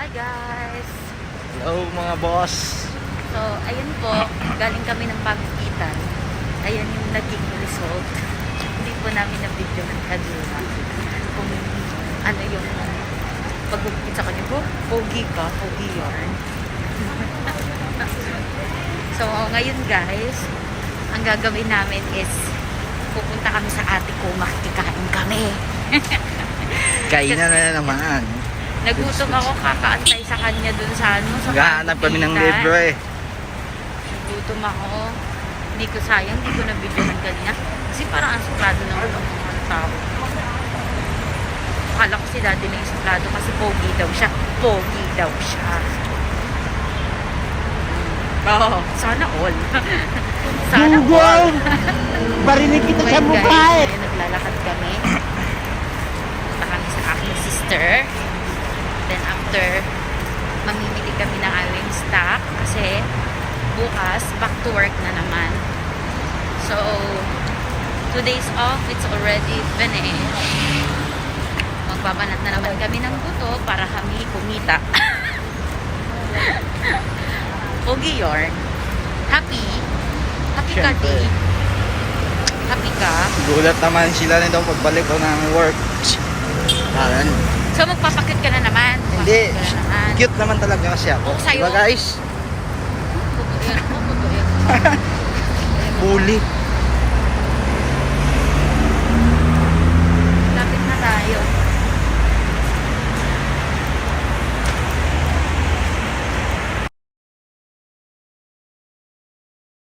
Hi guys! Hello mga boss. So, ayun po, galing kami ng pagkikitan. Ayan yung naging result. Hindi po namin na-video ng kanina. Kung ano yung pag-upit sa kanya po, pogi ka, pogi yarn. So, ngayon guys, ang gagawin namin is pupunta kami sa ate ko, makikikain kami. Kainan na naman. Nagutom ako, kakaantay sa kanya dun sa ano, sa Naghahanap kami ng pagkikitan. libro eh. Nagutom ako. Hindi ko sayang, hindi ko nabigyan kanina. Kasi parang ang suplado naman ng mga tao. Akala ko si daddy na yung suplado kasi pogi daw siya. Pogi daw siya. Oo, sana all. Sana all. Barinig kita sa Well, mukha guys, eh. ngayon naglalakad kami. Punta kami sa aking sister. Then after, mamimili kami ng aming stock kasi bukas, back to work na naman. So, 2 days off, it's already finished. Magbabanat na naman kami ng buto para kami kumita. Pogi yarn. Happy? Happy ka, Siyempre. di? Happy ka? Gulat naman sila nito pagbalik ko ng work. Parang, So, magpapakit ka na naman. hindi. Magpapakit ka na naman. Cute naman talaga kasi ako. Oo, sa'yo. Diba guys? Putuin mo, putuin mo. Bully.